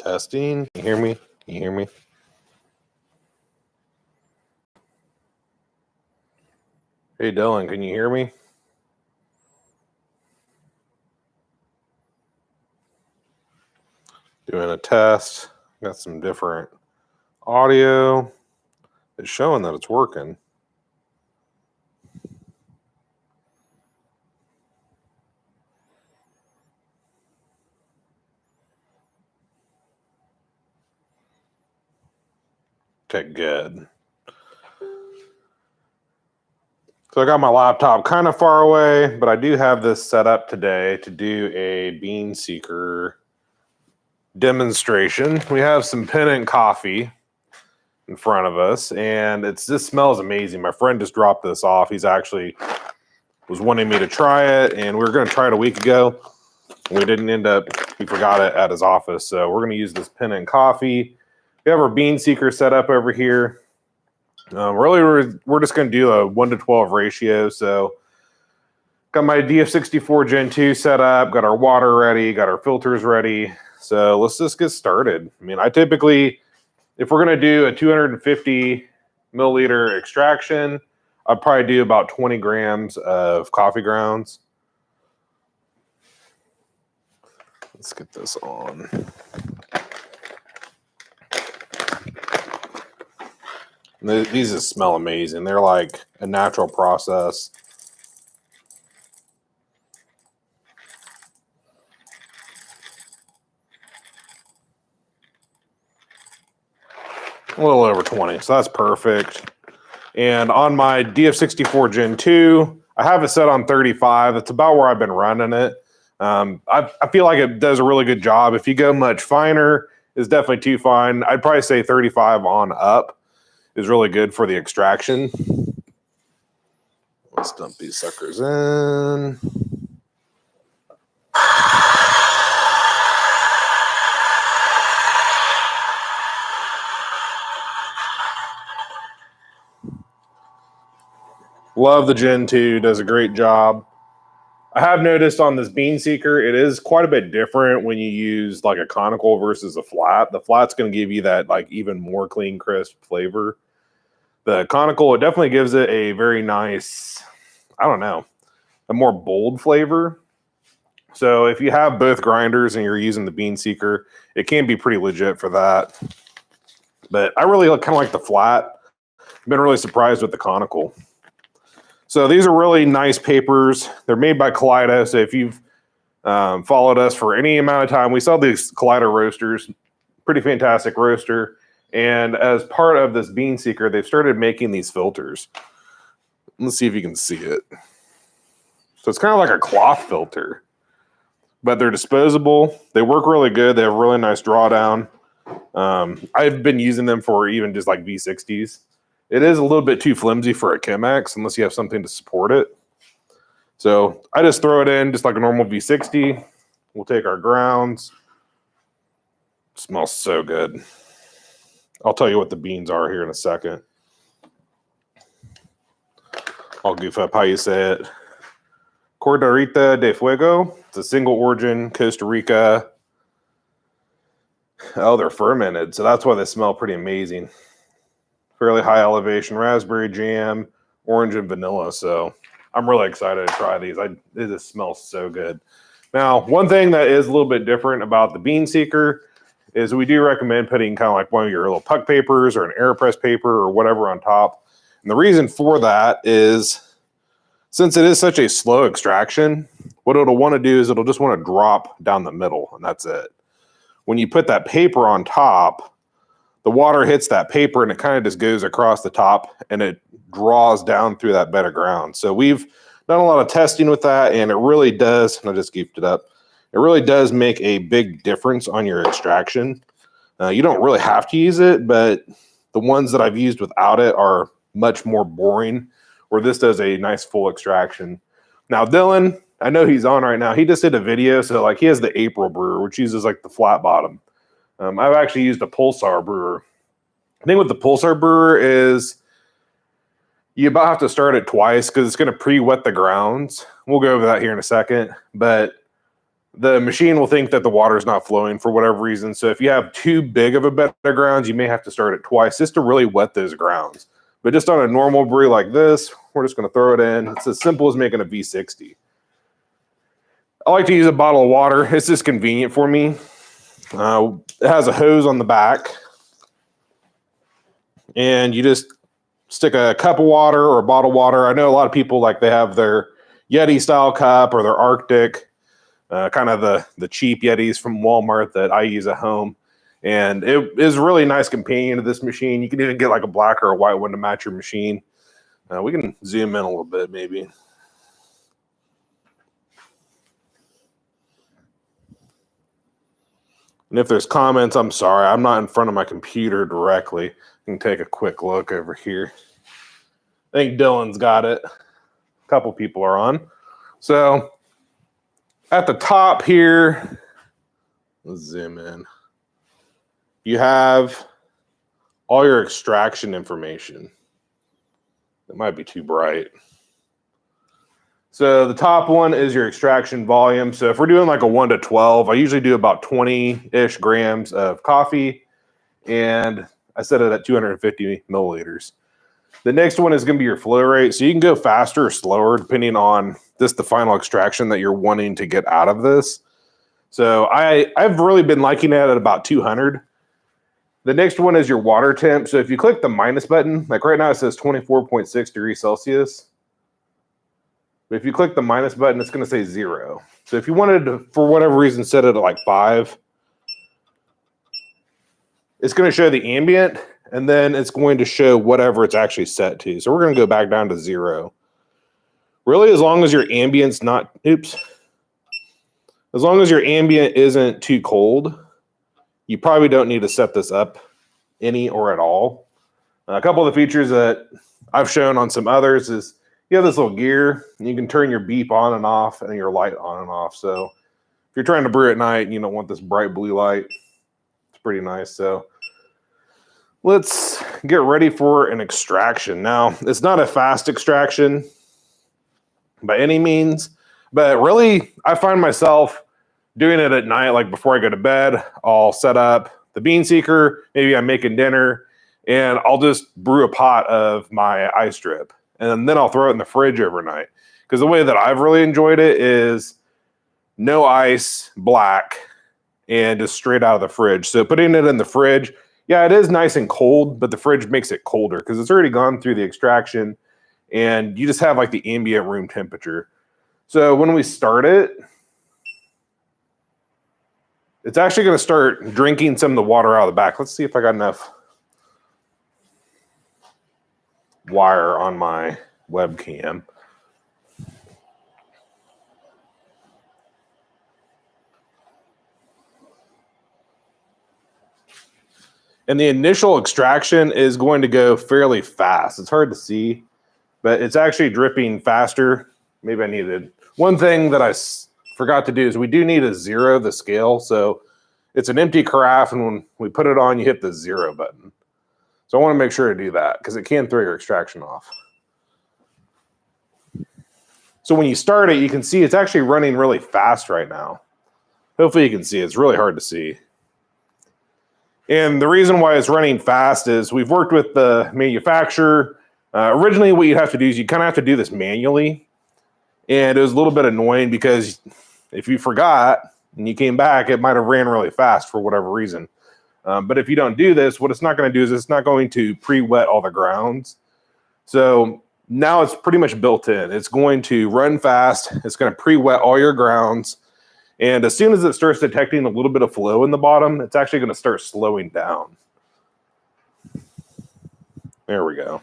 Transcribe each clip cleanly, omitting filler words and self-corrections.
Testing. Can you hear me? Can you hear me? Hey, Dylan, can you hear me? Doing a test. Got some different audio. It's showing that it's working. Okay, good. So I got my laptop kind of far away, but I do have this set up today to do a BeanSeeker demonstration. We have some Pennant coffee in front of us, and this smells amazing. My friend just dropped this off. He's actually was wanting me to try it, and we were going to try it a week ago. We didn't end up, he forgot it at his office. So we're going to use this Pennant coffee. We have our BeanSeeker set up over here. Really, we're just going to do a 1:12 ratio. So got my DF64 Gen 2 set up, got our water ready, got our filters ready. So let's just get started. I mean, I typically, if we're going to do a 250 milliliter extraction, I'd probably do about 20 grams of coffee grounds. Let's get this on. These just smell amazing. They're like a natural process. A little over 20, so that's perfect. And on my DF64 Gen 2, I have it set on 35. That's about where I've been running it. I feel like it does a really good job. If you go much finer, it's definitely too fine. I'd probably say 35 on up is really good for the extraction. Let's dump these suckers in. Love the Gen 2, does a great job. I have noticed on this BeanSeeker, it is quite a bit different when you use like a conical versus a flat. The flat's going to give you that like even more clean, crisp flavor. The conical, it definitely gives it a very nice, I don't know, a more bold flavor. So if you have both grinders and you're using the BeanSeeker, it can be pretty legit for that. But I really kind of like the flat. I've been really surprised with the conical. So these are really nice papers. They're made by Kaleido. So if you've followed us for any amount of time, we sell these Kaleido roasters. Pretty fantastic roaster. And as part of this BeanSeeker, they've started making these filters. Let's see if you can see it. So it's kind of like a cloth filter, but they're disposable. They work really good. They have a really nice drawdown. I've been using them for even just like V60s. It is a little bit too flimsy for a Chemex unless you have something to support it. So I just throw it in just like a normal V60. We'll take our grounds. It smells so good. I'll tell you what the beans are here in a second. I'll goof up how you say it. Cordarita de Fuego. It's a single origin, Costa Rica. Oh, they're fermented, so that's why they smell pretty amazing. Fairly high elevation raspberry jam, orange and vanilla. So I'm really excited to try these. It just smells so good. Now, one thing that is a little bit different about the BeanSeeker is we do recommend putting kind of like one of your little puck papers or an AeroPress paper or whatever on top. And the reason for that is since it is such a slow extraction, what it'll want to do is it'll just want to drop down the middle, and that's it. When you put that paper on top, the water hits that paper and it kind of just goes across the top and it draws down through that bed of ground. So we've done a lot of testing with that, and it really does, and I just goofed it up, it really does make a big difference on your extraction. You don't really have to use it, but the ones that I've used without it are much more boring, where this does a nice full extraction. Now, Dylan, I know he's on right now. He just did a video, so like he has the April brewer, which uses like the flat bottom. I've actually used a Pulsar brewer. The thing with the Pulsar brewer is you about have to start it twice because it's going to pre-wet the grounds. We'll go over that here in a second. But the machine will think that the water is not flowing for whatever reason. So if you have too big of a bed of grounds, you may have to start it twice just to really wet those grounds. But just on a normal brew like this, we're just going to throw it in. It's as simple as making a V60. I like to use a bottle of water. It's just convenient for me. It has a hose on the back. And you just stick a cup of water or a bottle of water. I know a lot of people, like, they have their Yeti style cup or their Arctic, kind of the cheap Yetis from Walmart that I use at home. And it is a really nice companion to this machine. You can even get like a black or a white one to match your machine. We can zoom in a little bit maybe. And if there's comments, I'm sorry. I'm not in front of my computer directly. I can take a quick look over here. I think Dylan's got it. A couple people are on. So at the top here, let's zoom in. You have all your extraction information. It might be too bright. So the top one is your extraction volume. So if we're doing like a 1 to 12, I usually do about 20-ish grams of coffee, and I set it at 250 milliliters. The next one is going to be your flow rate. So you can go faster or slower depending on just the final extraction that you're wanting to get out of this. So I've really been liking it at about 200. The next one is your water temp. So if you click the minus button, like right now it says 24.6 degrees Celsius. But if you click the minus button, it's going to say 0. So if you wanted to, for whatever reason, set it at like 5, it's going to show the ambient, and then it's going to show whatever it's actually set to. So we're going to go back down to 0. Really, as long as your ambient's not, as long as your ambient isn't too cold, you probably don't need to set this up any or at all. A couple of the features that I've shown on some others is you have this little gear, and you can turn your beep on and off and your light on and off. So if you're trying to brew at night and you don't want this bright blue light, it's pretty nice. So let's get ready for an extraction. Now, it's not a fast extraction by any means, but really I find myself doing it at night, like before I go to bed. I'll set up the BeanSeeker, maybe I'm making dinner, and I'll just brew a pot of my ice drip. And then I'll throw it in the fridge overnight. Because the way that I've really enjoyed it is no ice, black, and just straight out of the fridge. So putting it in the fridge, yeah, it is nice and cold, but the fridge makes it colder because it's already gone through the extraction, and you just have like the ambient room temperature. So when we start it, it's actually going to start drinking some of the water out of the back. Let's see if I got enough wire on my webcam. And the initial extraction is going to go fairly fast. It's hard to see, but it's actually dripping faster. Maybe I needed one thing that I forgot to do is we do need to 0 the scale. So it's an empty carafe, and when we put it on, you hit the 0 button. So I want to make sure to do that because it can throw your extraction off. So when you start it, you can see it's actually running really fast right now. Hopefully you can see. It's really hard to see. And the reason why it's running fast is we've worked with the manufacturer. Originally, what you have to do is you kind of have to do this manually. And it was a little bit annoying because if you forgot and you came back, it might have ran really fast for whatever reason. But if you don't do this, what it's not going to do is it's not going to pre-wet all the grounds. So now it's pretty much built in. It's going to run fast. It's going to pre-wet all your grounds. And as soon as it starts detecting a little bit of flow in the bottom, it's actually going to start slowing down. There we go.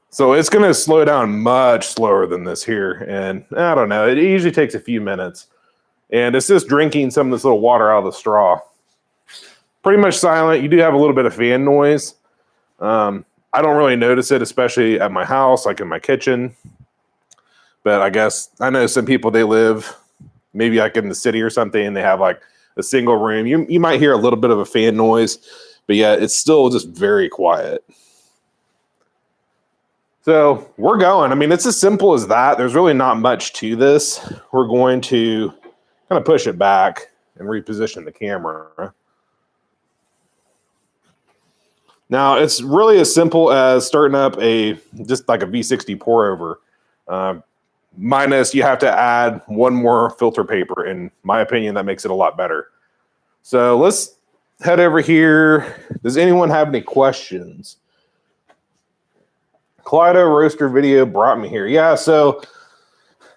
So it's going to slow down much slower than this here. And I don't know, it usually takes a few minutes. And it's just drinking some of this little water out of the straw. Pretty much silent. You do have a little bit of fan noise. I don't really notice it, especially at my house, like in my kitchen. But I guess I know some people, they live maybe like in the city or something, and they have like a single room. You might hear a little bit of a fan noise, but yeah, it's still just very quiet. So we're going. I mean, it's as simple as that. There's really not much to this. We're going to kind of push it back and reposition the camera. Now, it's really as simple as starting up just like a V60 pour over. Minus you have to add one more filter paper. In my opinion, that makes it a lot better. So let's head over here. Does anyone have any questions? Kaleido Roaster video brought me here. Yeah, so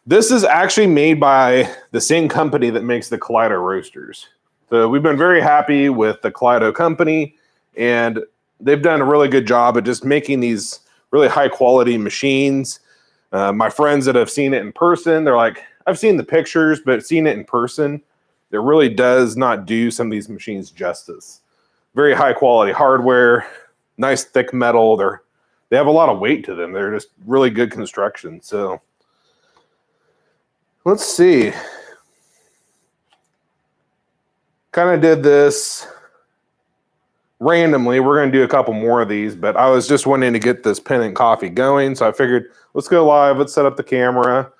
this is actually made by the same company that makes the Kaleido Roasters. So we've been very happy with the Kaleido company, and they've done a really good job at just making these really high quality machines. My friends that have seen it in person, they're like, I've seen the pictures, but seeing it in person, it really does not do some of these machines justice. Very high quality hardware, nice thick metal. They have a lot of weight to them. They're just really good construction. So let's see. Kind of did this randomly. We're going to do a couple more of these, but I was just wanting to get this Pennant coffee going. So I figured, let's go live. Let's set up the camera.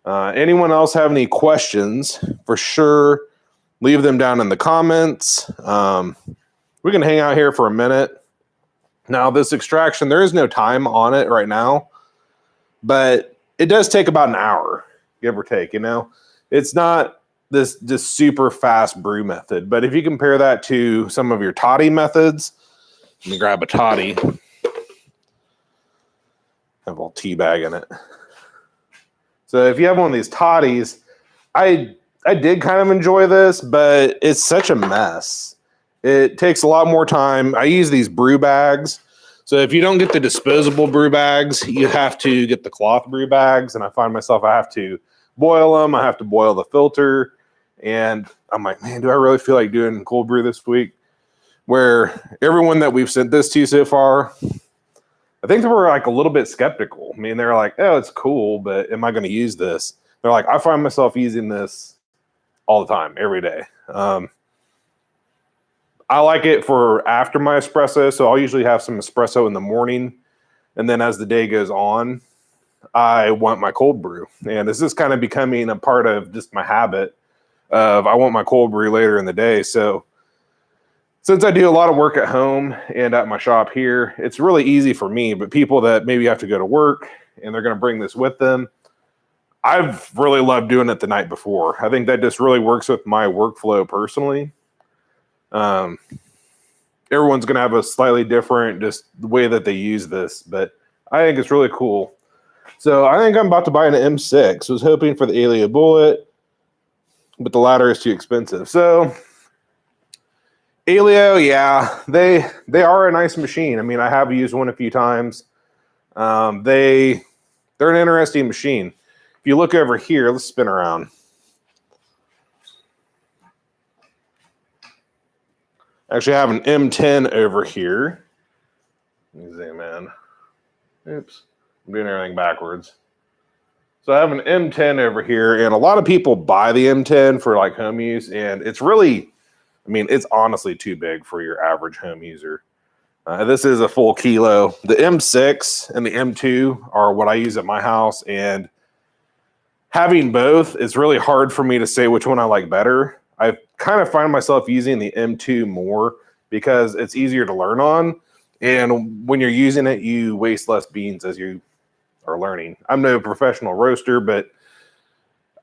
Anyone else have any questions? For sure, leave them down in the comments. We can hang out here for a minute. Now, this extraction, there is no time on it right now, but it does take about an hour, give or take, you know? It's not this just super fast brew method, but if you compare that to some of your toddy methods, let me grab a toddy. Have a little tea bag in it. So if you have one of these toddies, I did kind of enjoy this, but it's such a mess. It takes a lot more time. I use these brew bags. So if you don't get the disposable brew bags, you have to get the cloth brew bags. And I find myself, I have to boil them. I have to boil the filter. And I'm like, man, do I really feel like doing cold brew this week? Where everyone that we've sent this to so far, I think they were like a little bit skeptical. I mean, they're like, oh, it's cool, but am I going to use this? They're like, I find myself using this all the time, every day. I like it for after my espresso, so I'll usually have some espresso in the morning, and then as the day goes on, I want my cold brew. And this is kind of becoming a part of just my habit of I want my cold brew later in the day. So since I do a lot of work at home and at my shop here, it's really easy for me, but people that maybe have to go to work and they're going to bring this with them, I've really loved doing it the night before. I think that just really works with my workflow personally. Everyone's going to have a slightly different just the way that they use this, but I think it's really cool. So I think I'm about to buy an M6. I was hoping for the Alio Bullet, but the latter is too expensive. So Alio, yeah, they are a nice machine. I mean, I have used one a few times. They're an interesting machine. If you look over here, let's spin around. Actually, I have an M10 over here. Let me zoom in. Oops, I'm doing everything backwards. So I have an M10 over here, and a lot of people buy the M10 for like home use, and it's really, I mean, it's honestly too big for your average home user. This is a full kilo. The M6 and the M2 are what I use at my house, and having both, it's really hard for me to say which one I like better. I kind of find myself using the M2 more because it's easier to learn on. And when you're using it, you waste less beans as you are learning. I'm no professional roaster, but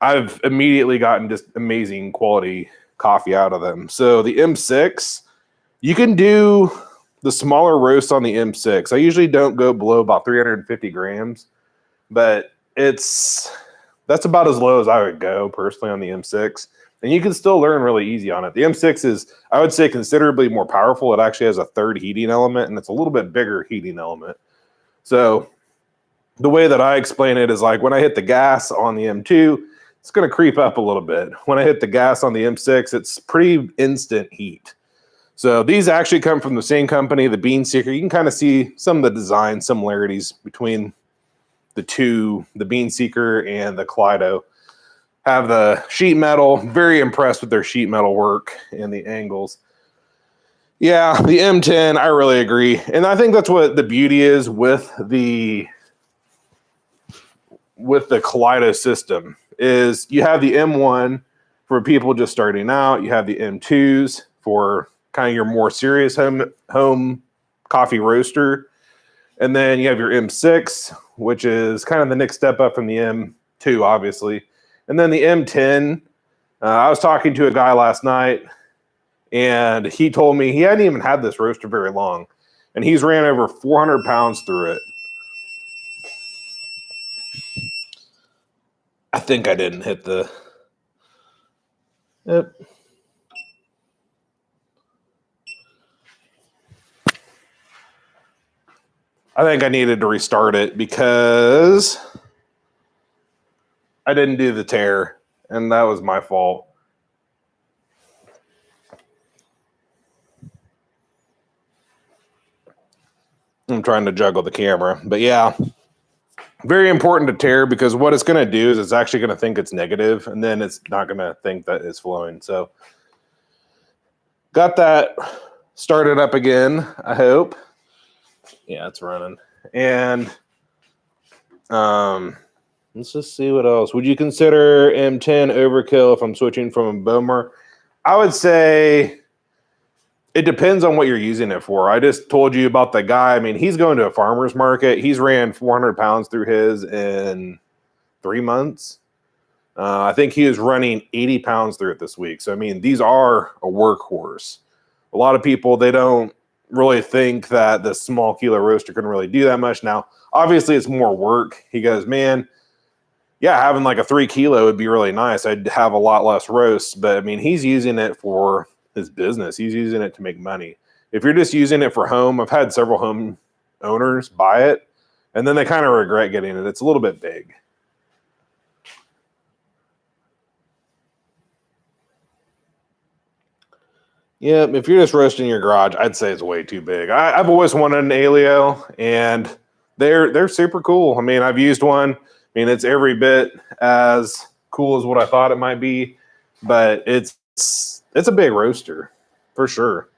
I've immediately gotten just amazing quality coffee out of them. So the M6, you can do the smaller roast on the M6. I usually don't go below about 350 grams, but that's about as low as I would go personally on the M6. And you can still learn really easy on it. The M6 is, I would say, considerably more powerful. It actually has a third heating element, and it's a little bit bigger heating element. So the way that I explain it is like when I hit the gas on the M2, it's going to creep up a little bit. When I hit the gas on the M6, it's pretty instant heat. So these actually come from the same company, the BeanSeeker. You can kind of see some of the design similarities between the two, the BeanSeeker and the Kaleido. Have the sheet metal. Very impressed with their sheet metal work and the angles. Yeah, the M10, I really agree. And I think that's what the beauty is with the with the Kaleido system is you have the M1 for people just starting out. You have the M2s for kind of your more serious home coffee roaster. And then you have your M6, which is kind of the next step up from the M2, obviously. And then the M10, I was talking to a guy last night, and he told me he hadn't even had this roaster very long, and he's ran over 400 pounds through it. I think I didn't hit the... Yep. I think I needed to restart it because I didn't do the tear, and that was my fault. I'm trying to juggle the camera, but yeah, very important to tear, because what it's going to do is it's actually going to think it's negative, and then it's not going to think that it's flowing. So got that started up again, I hope. Yeah, it's running. And let's just see what else. Would you consider M10 overkill if I'm switching from a Bowmer? I would say it depends on what you're using it for. I just told you about the guy. I mean, he's going to a farmer's market. He's ran 400 pounds through his in 3 months. I think he is running 80 pounds through it this week. So, I mean, these are a workhorse. A lot of people, they don't really think that the small kilo roaster can really do that much. Now, obviously, it's more work. He goes, man, yeah, having like a 3 kilo would be really nice. I'd have a lot less roasts. But, I mean, he's using it for his business. He's using it to make money. If you're just using it for home, I've had several home owners buy it, and then they kind of regret getting it. It's a little bit big. Yeah, if you're just roasting your garage, I'd say it's way too big. I've always wanted an Aleo, and they're super cool. I mean, I've used one. I mean, it's every bit as cool as what I thought it might be, but it's a big roaster for sure.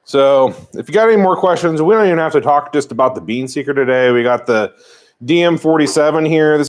So if you got any more questions, we don't even have to talk just about the BeanSeeker today. We got the DM47 here. This